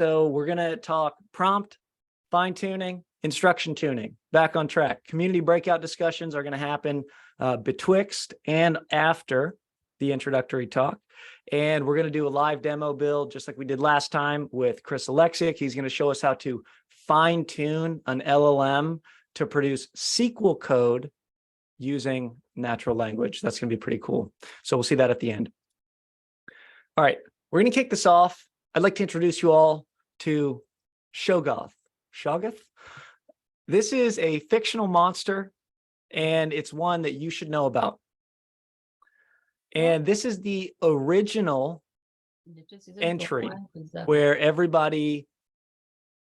So we're going to talk prompt, fine-tuning, instruction tuning, back on track. Community breakout discussions are going to happen betwixt and after the introductory talk. And we're going to do a live demo build, just like we did last time with Chris Alexic. He's going to show us how to fine-tune an LLM to produce SQL code using natural language. That's going to be pretty cool. So we'll see that at the end. All right, we're going to kick this off. I'd like to introduce you all to Shoggoth. Shoggoth? This is a fictional monster, and it's one that you should know about. And this is the original entry where everybody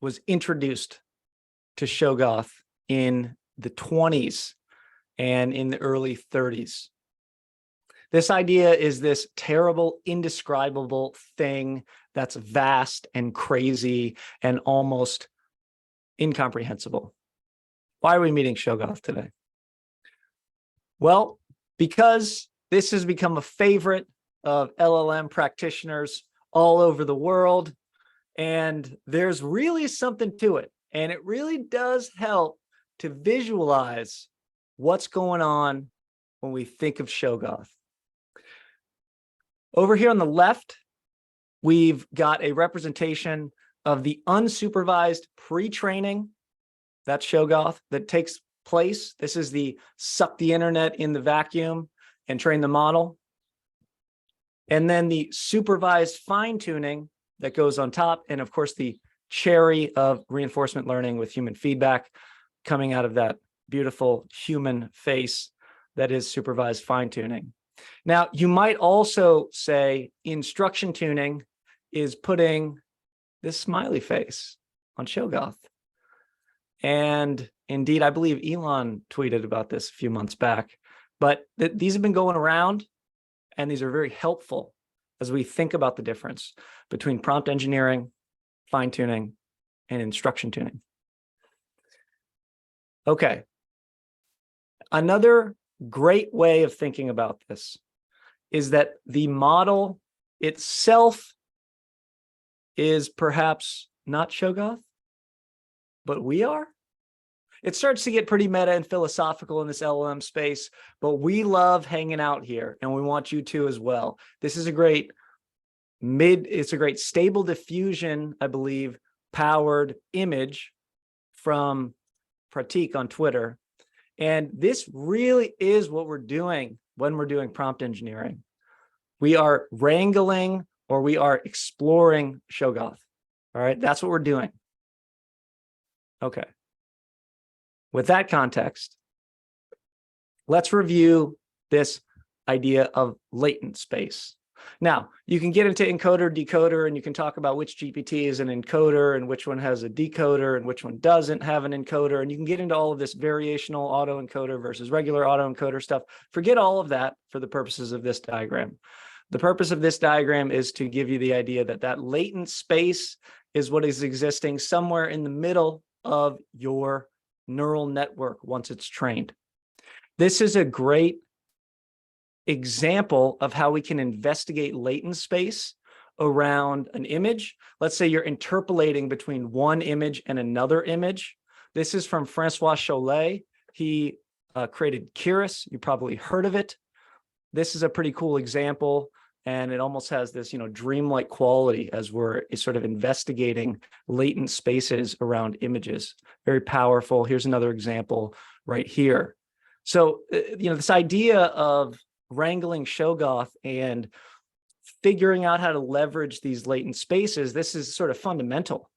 was introduced to Shoggoth in the 20s and in the early 30s. This idea is this terrible, indescribable thing that's vast and crazy and almost incomprehensible. Why are we meeting Shoggoth today? Well, because this has become a favorite of LLM practitioners all over the world, and there's really something to it, and it really does help to visualize what's going on when we think of Shoggoth. Over here on the left, we've got a representation of the unsupervised pre-training, that's Shoggoth, that takes place. This is the suck the internet in the vacuum and train the model. And then the supervised fine-tuning that goes on top, and of course the cherry of reinforcement learning with human feedback coming out of that beautiful human face that is supervised fine-tuning. Now, you might also say instruction tuning is putting this smiley face on Shoggoth. And indeed, I believe Elon tweeted about this a few months back, but these have been going around, and these are very helpful as we think about the difference between prompt engineering, fine-tuning, and instruction tuning. Okay. Another great way of thinking about this is that the model itself is perhaps not Shoggoth, but we are. It starts to get pretty meta and philosophical in this LLM space, but we love hanging out here, and we want you to as well. This is a great it's a great stable diffusion, I believe, powered image from Pratik on Twitter. And this really is what we're doing when we're doing prompt engineering. We are wrangling, or we are exploring Shoggoth. All right, that's what we're doing. Okay. With that context, let's review this idea of latent space. Now, you can get into encoder, decoder, and you can talk about which GPT is an encoder and which one has a decoder and which one doesn't have an encoder. And you can get into all of this variational autoencoder versus regular autoencoder stuff. Forget all of that for the purposes of this diagram. The purpose of this diagram is to give you the idea that that latent space is what is existing somewhere in the middle of your neural network once it's trained. This is a great example of how we can investigate latent space around an image. Let's say you're interpolating between one image and another image. This is from Francois Cholet. He created Keras. You probably heard of it. This is a pretty cool example, and it almost has this, dreamlike quality as we're sort of investigating latent spaces around images. Very powerful. Here's another example right here. So, this idea of wrangling Shoggoth and figuring out how to leverage these latent spaces, this is sort of fundamental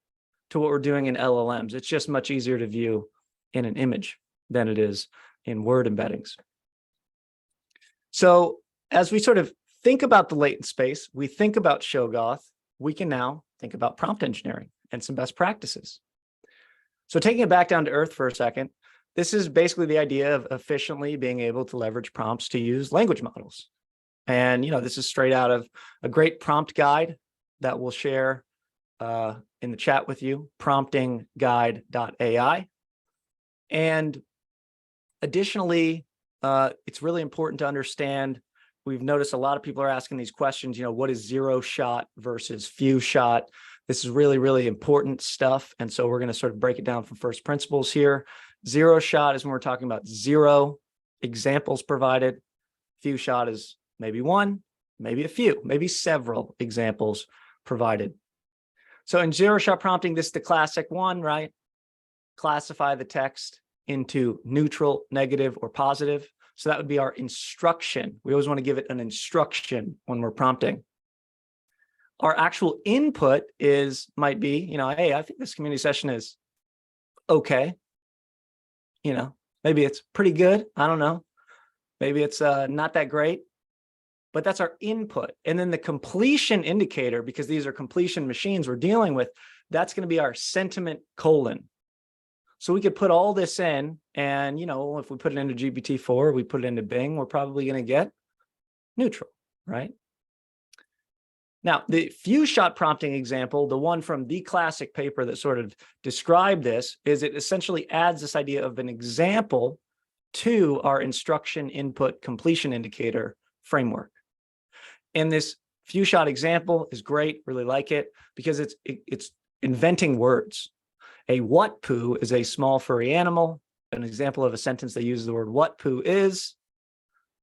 to what we're doing in LLMs. It's just much easier to view in an image than it is in word embeddings. So as we sort of think about the latent space, we think about Shoggoth, we can now think about prompt engineering and some best practices. So taking it back down to earth for a second, this is basically the idea of efficiently being able to leverage prompts to use language models. And, this is straight out of a great prompt guide that we'll share in the chat with you, promptingguide.ai. And additionally, it's really important to understand, we've noticed a lot of people are asking these questions, what is zero shot versus few shot? This is really, really important stuff. And so we're going to sort of break it down from first principles here. Zero shot is when we're talking about 0 examples provided. Few shot is maybe 1, maybe a few, maybe several examples provided. So in zero shot prompting, this is the classic one, right? Classify the text into neutral, negative, or positive. So that would be our instruction. We always want to give it an instruction when we're prompting. Our actual input might be, hey, I think this community session is okay. Maybe it's pretty good. I don't know. Maybe it's not that great, but that's our input. And then the completion indicator, because these are completion machines we're dealing with, that's going to be our sentiment colon. So we could put all this in, and, if we put it into GPT-4, we put it into Bing, we're probably going to get neutral, right? Now, the FewShot prompting example, the one from the classic paper that sort of described this, is it essentially adds this idea of an example to our instruction input completion indicator framework. And this FewShot example is great, really like it, because it's inventing words. A what poo is a small furry animal. An example of a sentence that uses the word what poo is,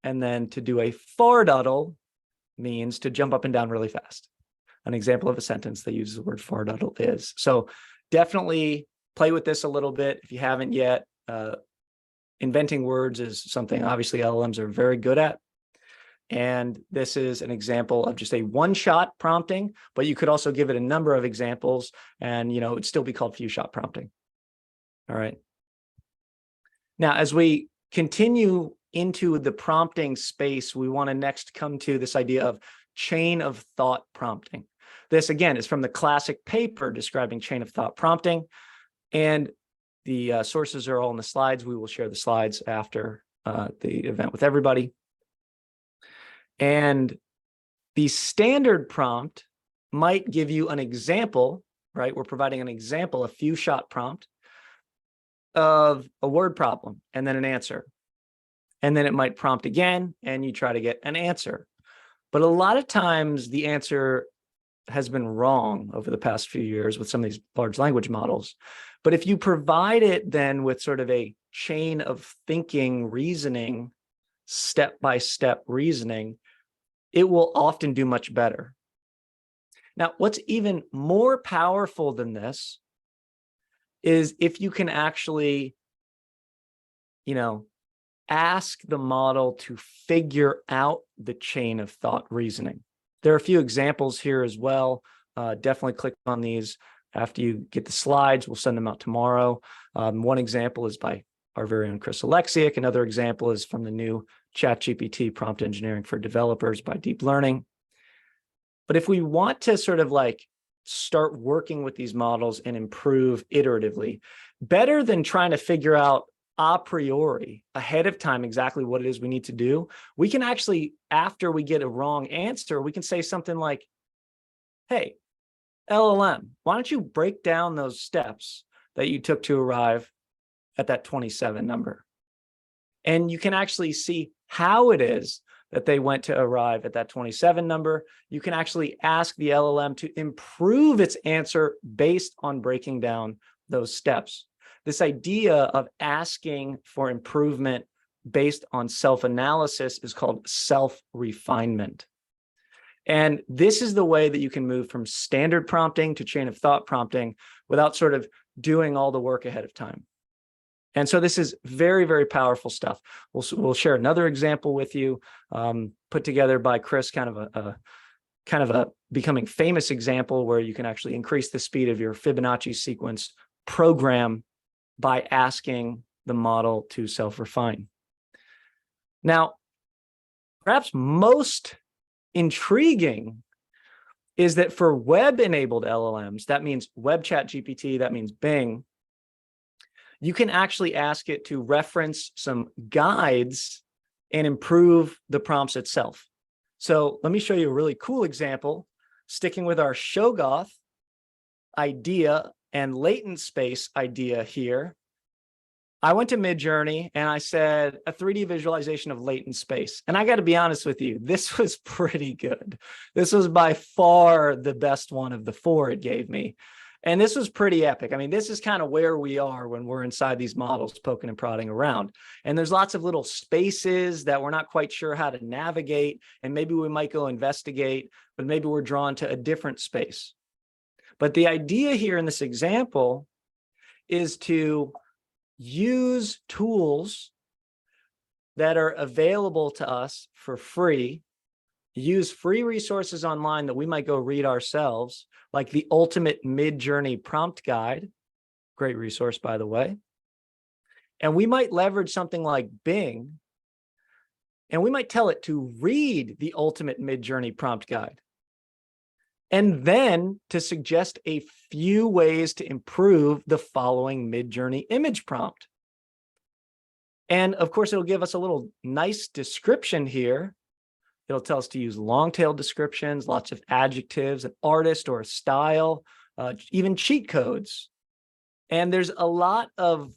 and then to do a fardoddle means to jump up and down really fast. An example of a sentence that uses the word fardoddle is. So definitely play with this a little bit if you haven't yet. Inventing words is something obviously LLMs are very good at. And this is an example of just a one-shot prompting, but you could also give it a number of examples and, it'd still be called few-shot prompting. All right. Now, as we continue into the prompting space, we want to next come to this idea of chain of thought prompting. This, again, is from the classic paper describing chain of thought prompting. And the sources are all in the slides. We will share the slides after the event with everybody. And the standard prompt might give you an example, right? We're providing an example, a few-shot prompt of a word problem and then an answer. And then it might prompt again, and you try to get an answer. But a lot of times the answer has been wrong over the past few years with some of these large language models. But if you provide it then with sort of a chain of thinking, reasoning, step-by-step reasoning, it will often do much better. Now, what's even more powerful than this is if you can actually, ask the model to figure out the chain of thought reasoning. There are a few examples here as well. Definitely click on these after you get the slides. We'll send them out tomorrow. One example is by our very own Chris Alexiak. Another example is from the new ChatGPT Prompt Engineering for Developers by Deep Learning. But if we want to sort of start working with these models and improve iteratively, better than trying to figure out a priori ahead of time exactly what it is we need to do, we can actually, after we get a wrong answer, we can say something like, hey, LLM, why don't you break down those steps that you took to arrive at that 27 number? And you can actually see how it is that they went to arrive at that 27 number. You can actually ask the LLM to improve its answer based on breaking down those steps. This idea of asking for improvement based on self-analysis is called self-refinement. And this is the way that you can move from standard prompting to chain of thought prompting without sort of doing all the work ahead of time. And so this is very, very powerful stuff. We'll share another example with you, put together by Chris, kind of a becoming famous example where you can actually increase the speed of your Fibonacci sequence program by asking the model to self-refine. Now, perhaps most intriguing is that for web-enabled LLMs, that means Web Chat GPT, that means Bing, you can actually ask it to reference some guides and improve the prompts itself. So let me show you a really cool example, sticking with our Shoggoth idea and latent space idea here. I went to Midjourney and I said a 3D visualization of latent space. And I got to be honest with you, this was pretty good. This was by far the best one of the 4 it gave me. And this was pretty epic. I mean, this is kind of where we are when we're inside these models poking and prodding around. And there's lots of little spaces that we're not quite sure how to navigate. And maybe we might go investigate, but maybe we're drawn to a different space. But the idea here in this example is to use tools that are available to us for free, use free resources online that we might go read ourselves, like the Ultimate Midjourney Prompt Guide, great resource, by the way. And we might leverage something like Bing, and we might tell it to read the Ultimate Midjourney Prompt Guide, and then to suggest a few ways to improve the following Midjourney image prompt. And of course, it'll give us a little nice description here. It'll tell us to use long-tail descriptions, lots of adjectives, an artist or a style, even cheat codes. And there's a lot of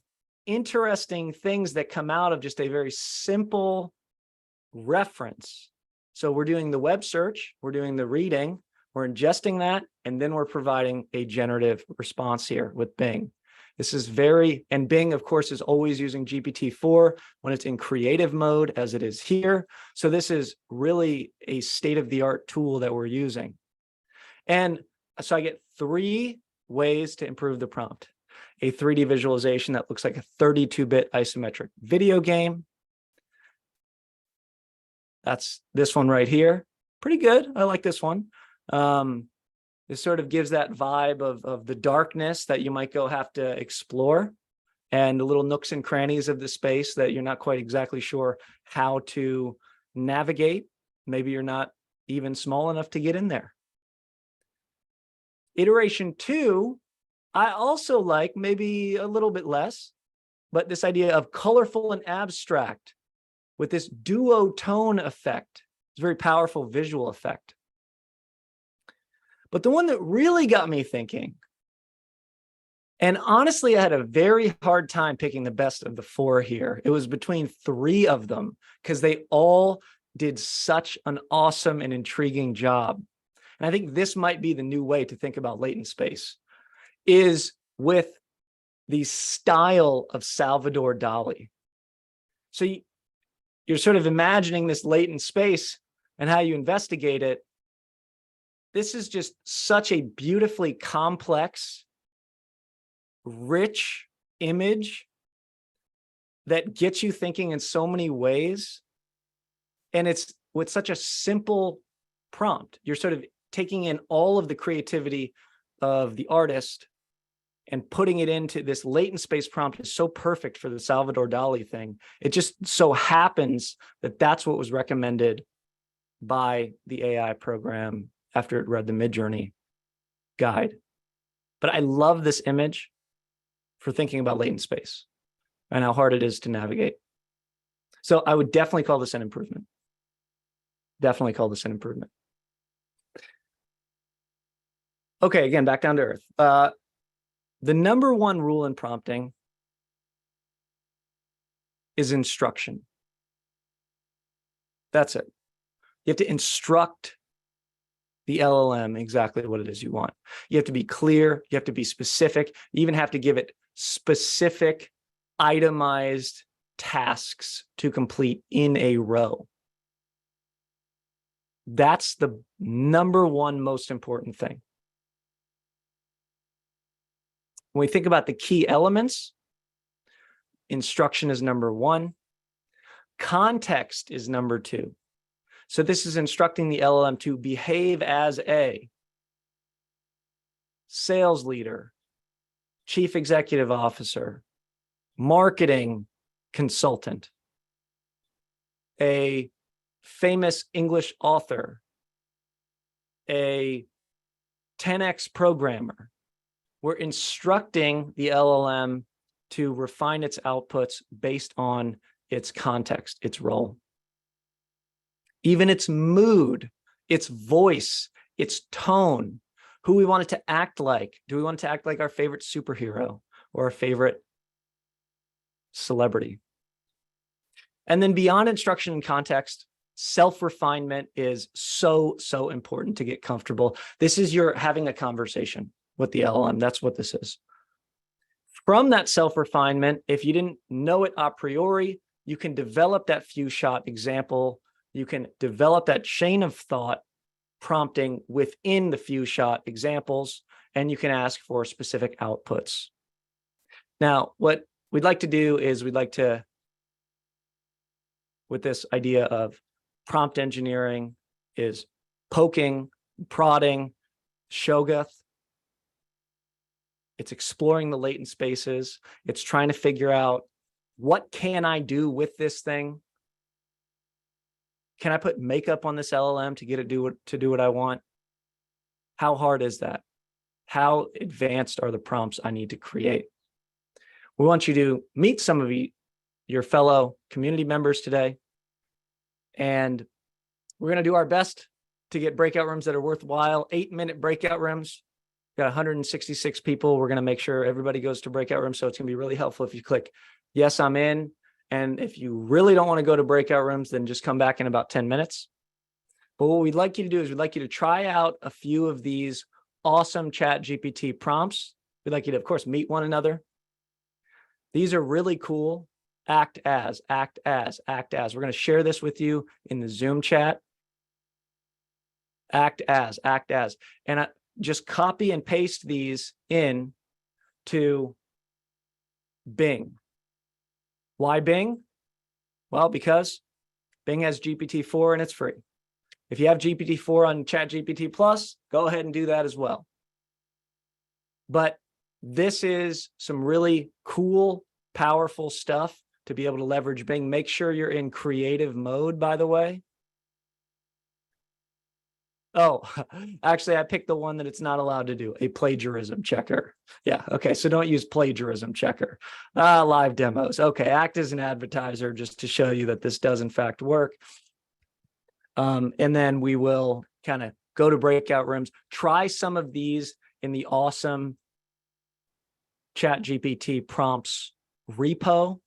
interesting things that come out of just a very simple reference. So we're doing the web search, we're doing the reading, we're ingesting that, and then we're providing a generative response here with Bing. This is very, and Bing, of course, is always using GPT-4 when it's in creative mode, as it is here. So this is really a state-of-the-art tool that we're using. And so I get 3 ways to improve the prompt. A 3D visualization that looks like a 32-bit isometric video game. That's this one right here. Pretty good. I like this one. This sort of gives that vibe of the darkness that you might go have to explore, and the little nooks and crannies of the space that you're not quite exactly sure how to navigate. Maybe you're not even small enough to get in there. Iteration 2, I also like, maybe a little bit less, but this idea of colorful and abstract with this duotone effect. It's a very powerful visual effect. But the one that really got me thinking, and honestly, I had a very hard time picking the best of the 4 here. It was between 3 of them because they all did such an awesome and intriguing job. And I think this might be the new way to think about latent space, is with the style of Salvador Dali. So you're sort of imagining this latent space and how you investigate it. This is just such a beautifully complex, rich image that gets you thinking in so many ways. And it's with such a simple prompt. You're sort of taking in all of the creativity of the artist and putting it into this latent space prompt is so perfect for the Salvador Dali thing. It just so happens that that's what was recommended by the AI program after it read the Midjourney guide. But I love this image for thinking about latent space and how hard it is to navigate. So I would definitely call this an improvement. Definitely call this an improvement. Okay, again, back down to earth. The number 1 rule in prompting is instruction. That's it. You have to instruct the LLM exactly what it is you want. You have to be clear. You have to be specific. You even have to give it specific, itemized tasks to complete in a row. That's the number 1 most important thing. When we think about the key elements, instruction is number 1. Context is number 2. So this is instructing the LLM to behave as a sales leader, chief executive officer, marketing consultant, a famous English author, a 10x programmer. We're instructing the LLM to refine its outputs based on its context, its role. Even its mood, its voice, its tone, who we want it to act like. Do we want it to act like our favorite superhero or our favorite celebrity. And then beyond instruction and context, self-refinement is so important to get comfortable. This is your having a conversation with the LLM. That's what this is. From that self-refinement, if you didn't know it a priori, you can develop that FewShot example. You can develop that chain of thought prompting within the FewShot examples, and you can ask for specific outputs. Now, what we'd like to do is we'd like to, with this idea of prompt engineering, is poking, prodding, Shoggoth. It's exploring the latent spaces. It's trying to figure out, what can I do with this thing? Can I put makeup on this LLM to get it to do what I want? How hard is that? How advanced are the prompts I need to create? We want you to meet some of your fellow community members today. And we're going to do our best to get breakout rooms that are worthwhile. 8-minute breakout rooms. Got 166 people. We're going to make sure everybody goes to breakout rooms. So it's going to be really helpful if you click, yes, I'm in. And if you really don't want to go to breakout rooms, then just come back in about 10 minutes. But what we'd like you to do is we'd like you to try out a few of these awesome ChatGPT prompts. We'd like you to, of course, meet one another. These are really cool. Act as, act as, act as. We're going to share this with you in the Zoom chat. Act as, act as. And just copy and paste these in to Bing. Why Bing? Well, because Bing has GPT-4 and it's free. If you have GPT-4 on ChatGPT Plus, go ahead and do that as well. But this is some really cool, powerful stuff to be able to leverage Bing. Make sure you're in creative mode, by the way. Oh, actually, I picked the one that it's not allowed to do, a plagiarism checker. Yeah, okay, so don't use plagiarism checker. Live demos. Okay, act as an advertiser just to show you that this does in fact work. And then we will kind of go to breakout rooms, try some of these in the awesome ChatGPT prompts repo,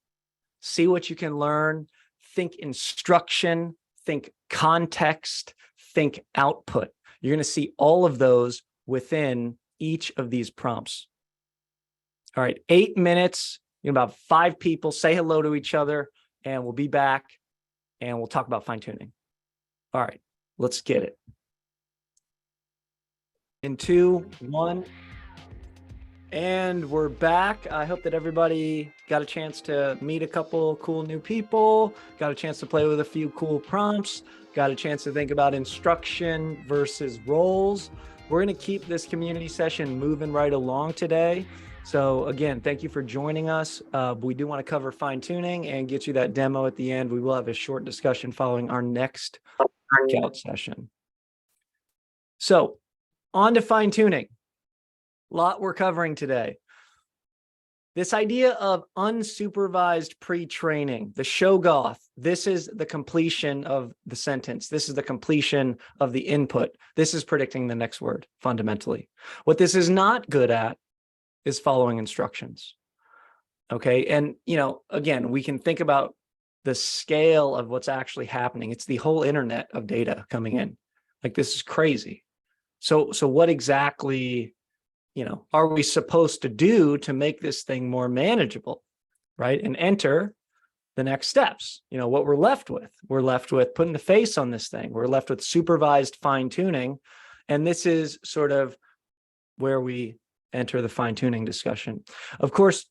see what you can learn, think instruction, think context, think output. You're going to see all of those within each of these prompts. All right, 8 minutes, about 5 people, say hello to each other, and we'll be back and we'll talk about fine tuning. All right, let's get it. In 2, 1. And we're back. I hope that everybody got a chance to meet a couple cool new people, got a chance to play with a few cool prompts, got a chance to think about instruction versus roles. We're going to keep this community session moving right along today. So again, thank you for joining us. We do want to cover fine tuning and get you that demo at the end. We will have a short discussion following our next breakout session. So on to fine tuning. Lot we're covering today. This idea of unsupervised pre-training, the Shoggoth, this is the completion of the sentence. This is the completion of the input. This is predicting the next word, fundamentally. What this is not good at is following instructions. Okay, and again, we can think about the scale of what's actually happening. It's the whole internet of data coming in. Like, this is crazy. So what exactly are we supposed to do to make this thing more manageable, right? And enter the next steps. What we're left with putting the face on this thing. We're left with supervised fine tuning. And this is sort of where we enter the fine tuning discussion. Of course,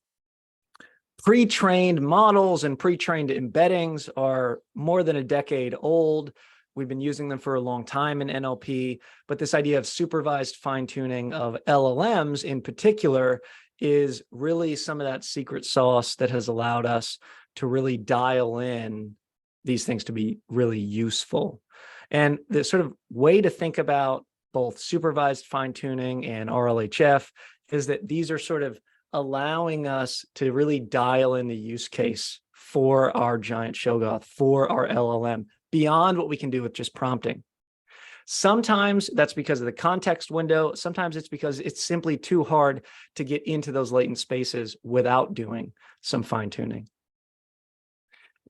pre-trained models and pre-trained embeddings are more than a decade old. We've been using them for a long time in NLP, but this idea of supervised fine-tuning of LLMs in particular is really some of that secret sauce that has allowed us to really dial in these things to be really useful. And the sort of way to think about both supervised fine-tuning and RLHF is that these are sort of allowing us to really dial in the use case for our giant Shoggoth, for our LLM, beyond what we can do with just prompting. Sometimes that's because of the context window. Sometimes it's because it's simply too hard to get into those latent spaces without doing some fine tuning.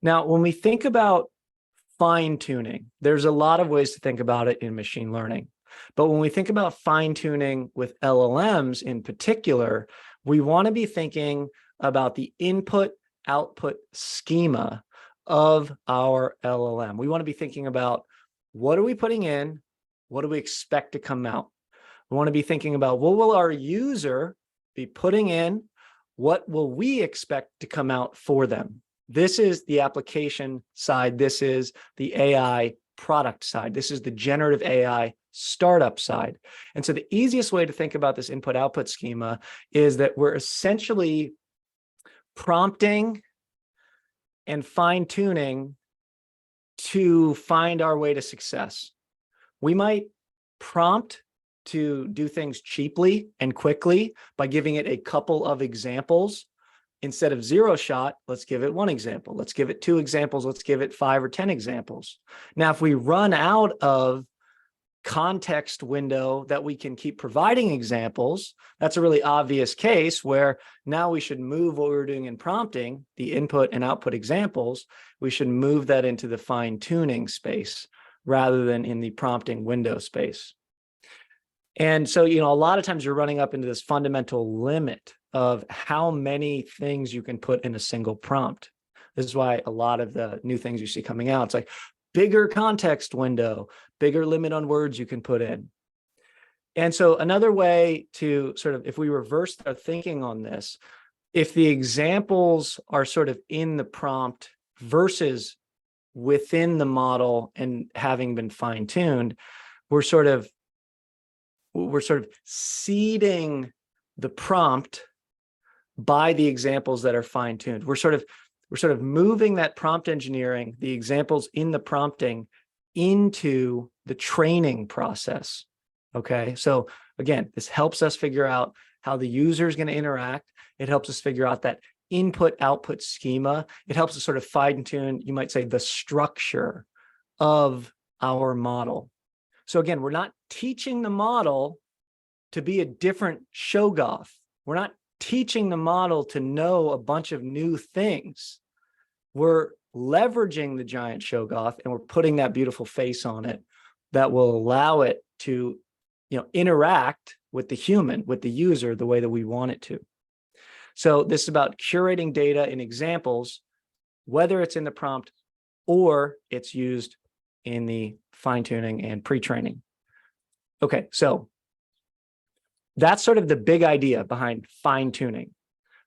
Now, when we think about fine tuning, there's a lot of ways to think about it in machine learning. But when we think about fine tuning with LLMs in particular, we want to be thinking about the input output schema of our LLM. We want to be thinking about what are we putting in? What do we expect to come out? We want to be thinking about what will our user be putting in? What will we expect to come out for them? This is the application side. This is the AI product side. This is the generative AI startup side. And so the easiest way to think about this input-output schema is that we're essentially prompting and fine-tuning to find our way to success. We might prompt to do things cheaply and quickly by giving it a couple of examples. Instead of 0 shot, let's give it 1 example. Let's give it 2 examples. Let's give it 5 or 10 examples. Now, if we run out of context window that we can keep providing examples, that's a really obvious case where now we should move what we were doing in prompting, the input and output examples, we should move that into the fine-tuning space rather than in the prompting window space. And so, a lot of times you're running up into this fundamental limit of how many things you can put in a single prompt. This is why a lot of the new things you see coming out, it's like bigger context window, bigger limit on words you can put in. And so another way to sort of, if we reverse our thinking on this, if the examples are sort of in the prompt versus within the model and having been fine-tuned, we're sort of seeding the prompt by the examples that are fine-tuned. We're sort of moving that prompt engineering, the examples in the prompting, into the training process. Okay, so again, this helps us figure out how the user is going to interact. It helps us figure out that input-output schema. It helps us sort of fine-tune, you might say, the structure of our model. So again, we're not teaching the model to be a different Shoggoth. We're not teaching the model to know a bunch of new things. We're leveraging the giant Shoggoth and we're putting that beautiful face on it that will allow it to, interact with the human, with the user, the way that we want it to. So this is about curating data in examples, whether it's in the prompt or it's used in the fine-tuning and pre-training. Okay, so that's sort of the big idea behind fine-tuning.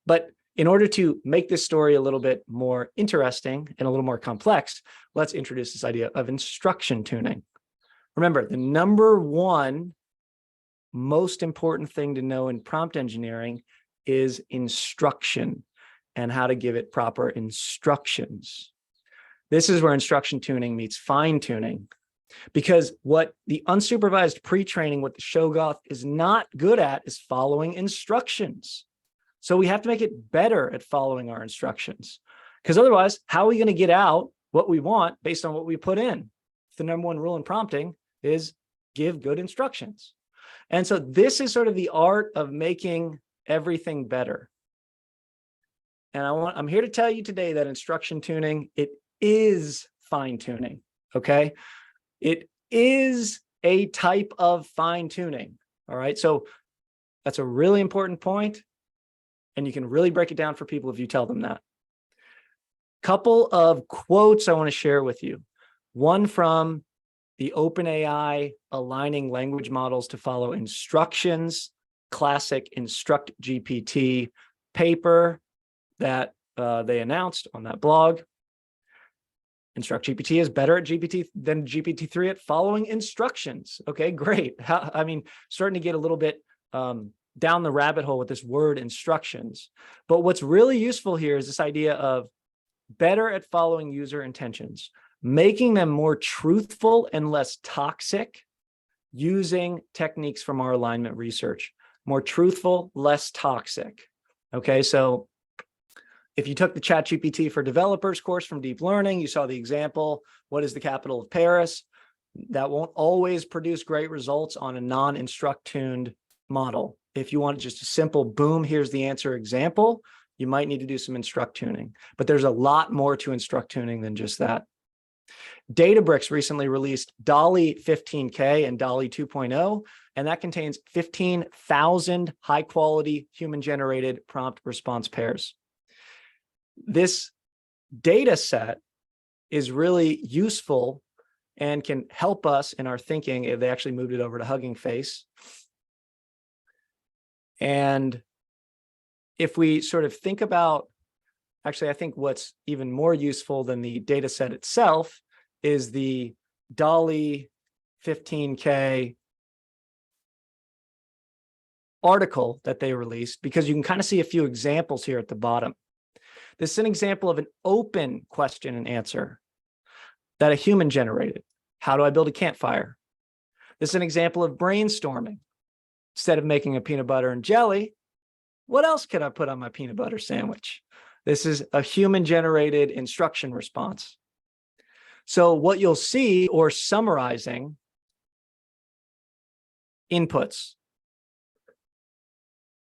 But in order to make this story a little bit more interesting and a little more complex, let's introduce this idea of instruction tuning. Remember, the number one most important thing to know in prompt engineering is instruction and how to give it proper instructions. This is where instruction tuning meets fine-tuning, because what the unsupervised pre-training with the Shoggoth is not good at is following instructions. So we have to make it better at following our instructions, because otherwise, how are we going to get out what we want based on what we put in? The number one rule in prompting is give good instructions. And so this is sort of the art of making everything better. And I'm here to tell you today that instruction tuning, it is fine tuning, okay? It is a type of fine tuning, all right? So that's a really important point, and you can really break it down for people if you tell them that. Couple of quotes I want to share with you. One from the OpenAI aligning language models to follow instructions, classic Instruct GPT paper that they announced on that blog. Instruct GPT is better at GPT than GPT-3 at following instructions. Okay, great. Starting to get a little bit down the rabbit hole with this word instructions. But what's really useful here is this idea of better at following user intentions, making them more truthful and less toxic using techniques from our alignment research. More truthful, less toxic. Okay, so if you took the ChatGPT for Developers course from Deep Learning, you saw the example, what is the capital of Paris? That won't always produce great results on a non-instruct tuned model. If you want just a simple boom, here's the answer example, you might need to do some instruct tuning, but there's a lot more to instruct tuning than just that. Databricks recently released DALL-E 15K and DALL-E 2.0, and that contains 15,000 high-quality human-generated prompt response pairs. This data set is really useful and can help us in our thinking. They actually moved it over to Hugging Face. And if we sort of think about, actually, I think what's even more useful than the data set itself is the DALL-E 15K article that they released, because you can kind of see a few examples here at the bottom. This is an example of an open question and answer that a human generated. How do I build a campfire? This is an example of brainstorming. Instead of making a peanut butter and jelly, what else could I put on my peanut butter sandwich? This is a human-generated instruction response. So what you'll see, or summarizing inputs,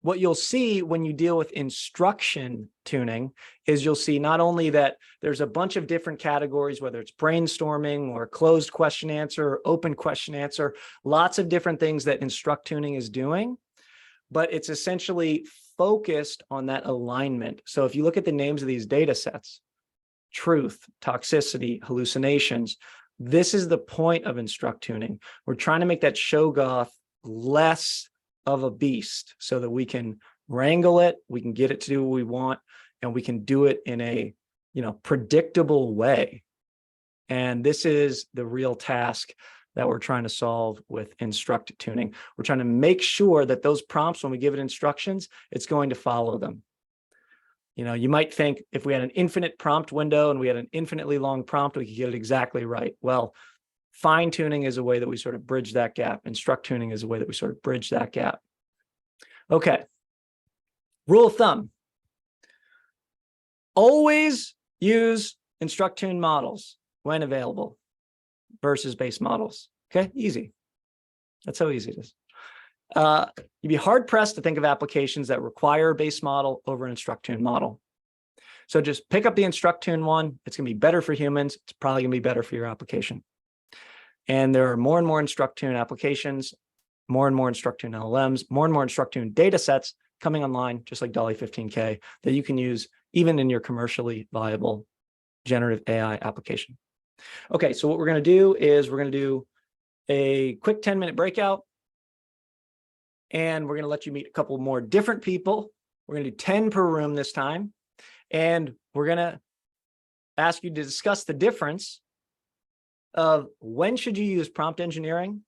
what you'll see when you deal with instruction tuning is you'll see not only that there's a bunch of different categories, whether it's brainstorming or closed question answer or open question answer, lots of different things that instruct tuning is doing, but it's essentially focused on that alignment. So if you look at the names of these data sets, truth, toxicity, hallucinations, this is the point of instruct tuning. We're trying to make that Shoggoth less of a beast so that we can wrangle it, we can get it to do what we want, and we can do it in a, predictable way. And this is the real task that we're trying to solve with instruct tuning. We're trying to make sure that those prompts, when we give it instructions, it's going to follow them. You might think if we had an infinite prompt window and we had an infinitely long prompt, we could get it exactly right. Well, fine tuning is a way that we sort of bridge that gap. Instruct tuning is a way that we sort of bridge that gap. Okay. Rule of thumb. Always use instruct tune models when available versus base models. Okay, easy. That's how easy it is. You'd be hard pressed to think of applications that require a base model over an instruct tune model. So just pick up the instruct tune one. It's going to be better for humans. It's probably going to be better for your application. And there are more and more instruct tune applications, more and more instruct tune LLMs, more and more instruct tune data sets coming online, just like DALL-E 15K, that you can use even in your commercially viable generative AI application. Okay, so what we're going to do is we're going to do a quick 10-minute breakout, and we're going to let you meet a couple more different people. We're going to do 10 per room this time, and we're going to ask you to discuss the difference of when should you use prompt engineering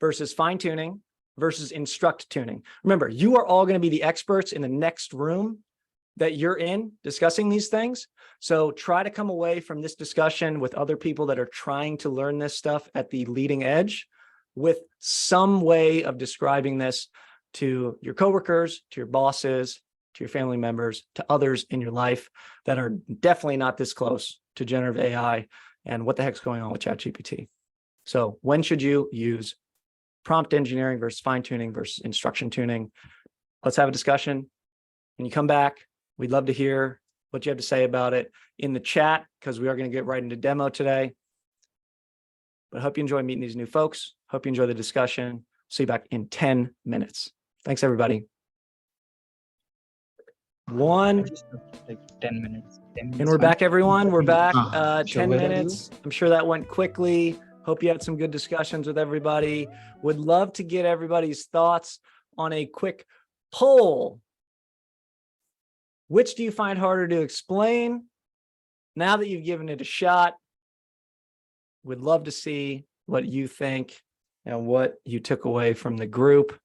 versus fine-tuning versus instruct tuning. Remember, you are all going to be the experts in the next room that you're in discussing these things. So try to come away from this discussion with other people that are trying to learn this stuff at the leading edge with some way of describing this to your coworkers, to your bosses, to your family members, to others in your life that are definitely not this close to generative AI and what the heck's going on with ChatGPT. So when should you use prompt engineering versus fine-tuning versus instruction tuning? Let's have a discussion. When you come back, we'd love to hear what you have to say about it in the chat, because we are going to get right into demo today. But I hope you enjoy meeting these new folks. Hope you enjoy the discussion. See you back in 10 minutes. Thanks, everybody. Just like 10 minutes. 10 minutes And we're back, everyone. We're back. 10 where are minutes. I'm sure that went quickly. Hope you had some good discussions with everybody. Would love to get everybody's thoughts on a quick poll. Which do you find harder to explain? Now that you've given it a shot, would love to see what you think and what you took away from the group.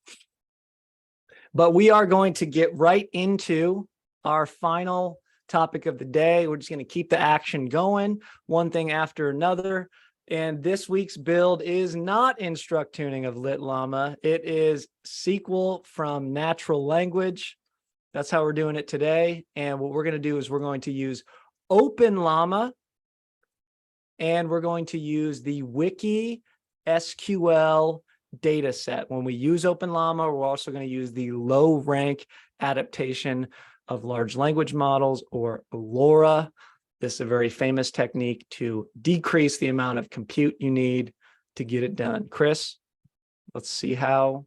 But we are going to get right into our final topic of the day. We're just going to keep the action going, one thing after another. And this week's build is not instruct tuning of Lit Llama. It is SQL from natural language. That's how we're doing it today. And what we're going to do is we're going to use Open Llama, and we're going to use the Wiki SQL data set. When we use Open Llama, we're also going to use the low rank adaptation of large language models, or LoRa. This is a very famous technique to decrease the amount of compute you need to get it done. Chris, let's see how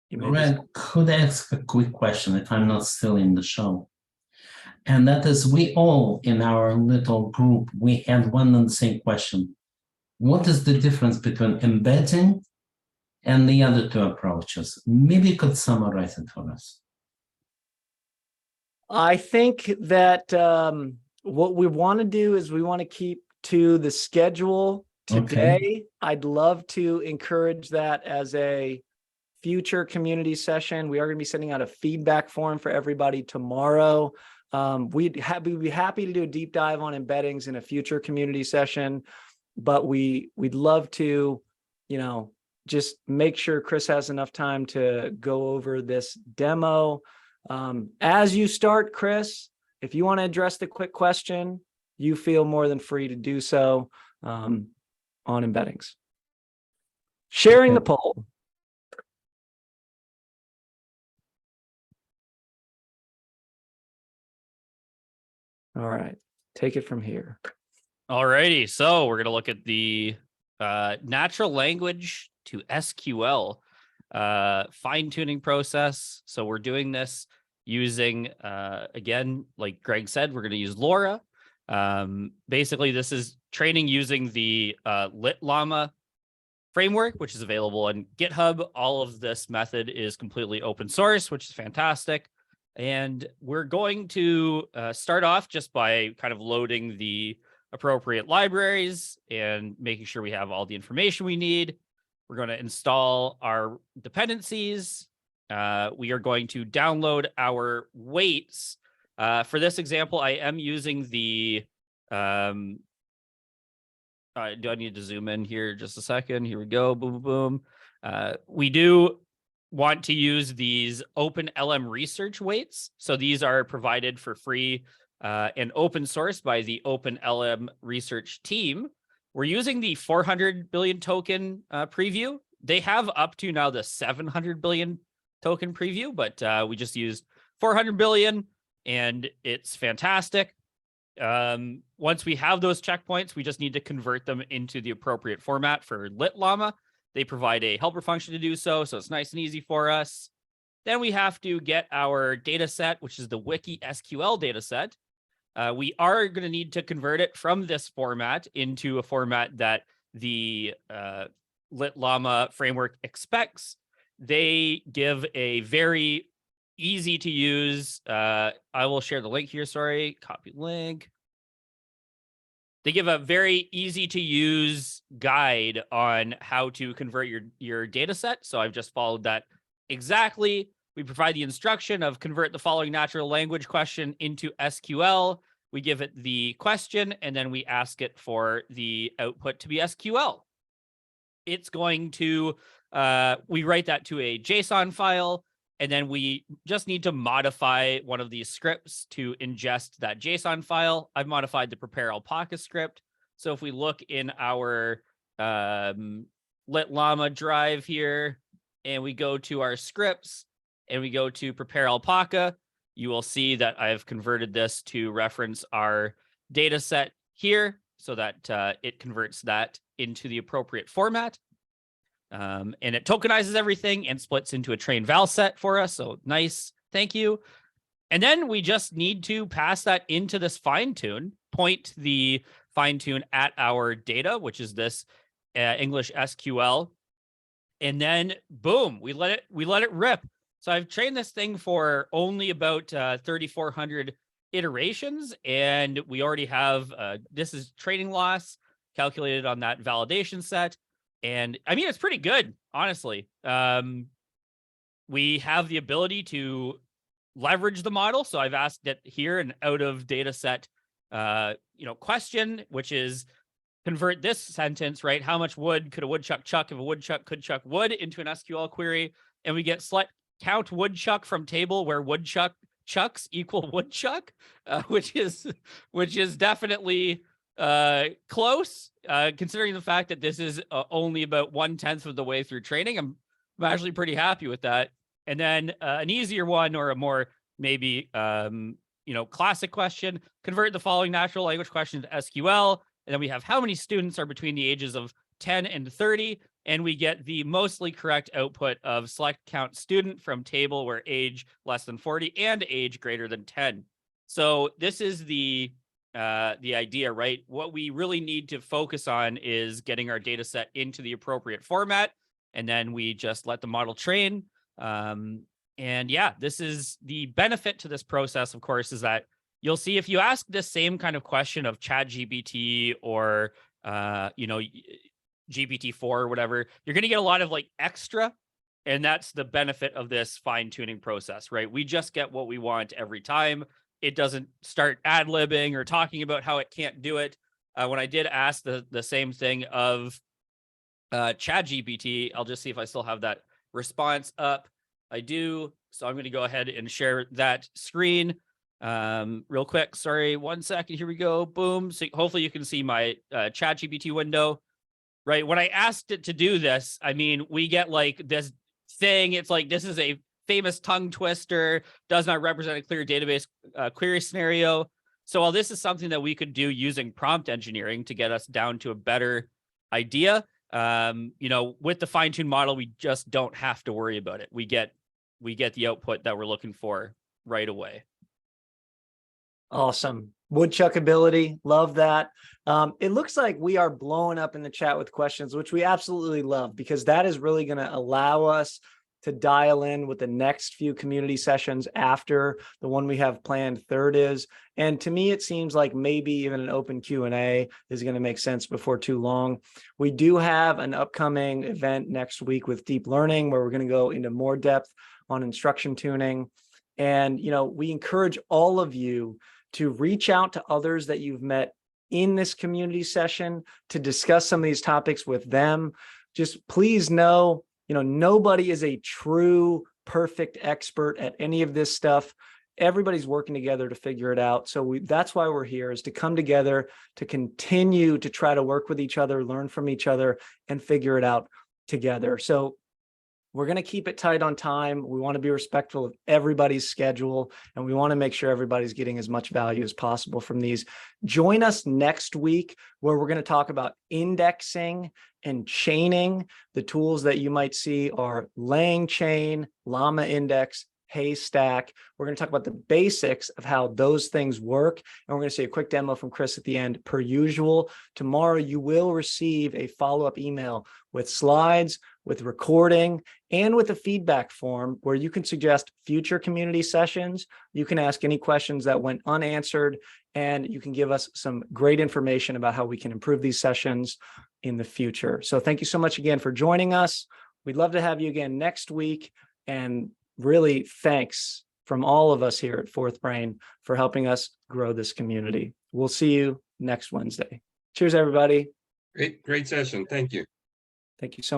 you made this. Could I ask a quick question if I'm not still in the show? And that is, we all in our little group, we had one and the same question. What is the difference between embedding and the other two approaches? Maybe you could summarize it for us. I think that what we want to do is we want to keep to the schedule today. Okay. I'd love to encourage that as a future community session. We are going to be sending out a feedback form for everybody tomorrow. We'd be happy to do a deep dive on embeddings in a future community session, but we'd love to, just make sure Chris has enough time to go over this demo. As you start, Chris, if you want to address the quick question, you feel more than free to do so on embeddings. Sharing the poll. All right, take it from here. All righty, so we're going to look at the natural language to SQL fine-tuning process. So we're doing this using, again, like Greg said, we're going to use LoRa. Basically, this is training using the LitLlama framework, which is available on GitHub. All of this method is completely open source, which is fantastic. And we're going to start off just by kind of loading the appropriate libraries and making sure we have all the information we need. We're going to install our dependencies. We are going to download our weights. For this example, I am using the, do I need to zoom in here just a second? Here we go, boom, boom, boom. We do want to use these OpenLM research weights. So these are provided for free and open source by the OpenLM research team. We're using the 400 billion token preview. They have up to now the 700 billion token preview, but we just used 400 billion and it's fantastic. Once we have those checkpoints, we just need to convert them into the appropriate format for LitLlama. They provide a helper function to do so, so it's nice and easy for us. Then we have to get our data set, which is the Wiki SQL data set. We are going to need to convert it from this format into a format that the LitLlama framework expects. They give a very easy to use, I will share the link here, sorry, copy link. They give a very easy to use guide on how to convert your data set. So I've just followed that exactly. We provide the instruction of convert the following natural language question into SQL. We give it the question, and then we ask it for the output to be SQL. It's going to, we write that to a JSON file, and then we just need to modify one of these scripts to ingest that JSON file. I've modified the prepare alpaca script. So if we look in our LitLlama drive here, and we go to our scripts, and we go to prepare alpaca, you will see that I've converted this to reference our data set here so that it converts that into the appropriate format. And it tokenizes everything and splits into a train val set for us. So nice. Thank you. And then we just need to pass that into this fine tune, point the fine tune at our data, which is this English SQL. And then boom, we let it rip. So I've trained this thing for only about 3,400 iterations, and we already have, this is training loss calculated on that validation set. And I mean, it's pretty good, honestly. We have the ability to leverage the model. So I've asked it here an out of data set, question, which is convert this sentence, right? How much wood could a woodchuck chuck if a woodchuck could chuck wood into an SQL query? And we get select count woodchuck from table where woodchuck chucks equal woodchuck, which is definitely close, considering the fact that this is only about 1/10 of the way through training. I'm actually pretty happy with that. And then an easier one, or a more maybe classic question, convert the following natural language question to SQL. And then we have how many students are between the ages of 10 and 30. And we get the mostly correct output of select count student from table where age less than 40 and age greater than 10. So this is the idea, right? What we really need to focus on is getting our data set into the appropriate format. And then we just let the model train. And yeah, this is the benefit to this process, of course, is that you'll see if you ask this same kind of question of ChatGPT or, GPT-4 or whatever, you're going to get a lot of like extra. And that's the benefit of this fine tuning process, right? We just get what we want every time. It doesn't start ad-libbing or talking about how it can't do it. When I did ask the same thing of ChatGPT, I'll just see if I still have that response up. I do. So I'm going to go ahead and share that screen real quick. Sorry, 1 second. Here we go. Boom. So hopefully you can see my ChatGPT window, right? When I asked it to do this, I mean, we get like this thing. It's like, this is a famous tongue twister, does not represent a clear database query scenario. So while this is something that we could do using prompt engineering to get us down to a better idea, with the fine-tuned model, we just don't have to worry about it. We get the output that we're looking for right away. Awesome. Woodchuck ability. Love that. It looks like we are blowing up in the chat with questions, which we absolutely love, because that is really going to allow us to dial in with the next few community sessions after the one we have planned third is. And to me, it seems like maybe even an open Q&A is going to make sense before too long. We do have an upcoming event next week with deep learning where we're going to go into more depth on instruction tuning. And, we encourage all of you to reach out to others that you've met in this community session to discuss some of these topics with them. Just please know, nobody is a true perfect expert at any of this stuff. Everybody's working together to figure it out. So that's why we're here, is to come together to continue to try to work with each other, learn from each other, and figure it out together. So we're going to keep it tight on time. We want to be respectful of everybody's schedule, and we want to make sure everybody's getting as much value as possible from these. Join us next week, where we're going to talk about indexing and chaining. The tools that you might see are LangChain, Llama Index, Haystack. We're going to talk about the basics of how those things work. And we're going to see a quick demo from Chris at the end, per usual. Tomorrow, you will receive a follow-up email with slides, with recording, and with a feedback form where you can suggest future community sessions. You can ask any questions that went unanswered, and you can give us some great information about how we can improve these sessions in the future. So thank you so much again for joining us. We'd love to have you again next week. And really, thanks from all of us here at Fourth Brain for helping us grow this community. We'll see you next Wednesday. Cheers, everybody. Great session. Thank you. Thank you so much.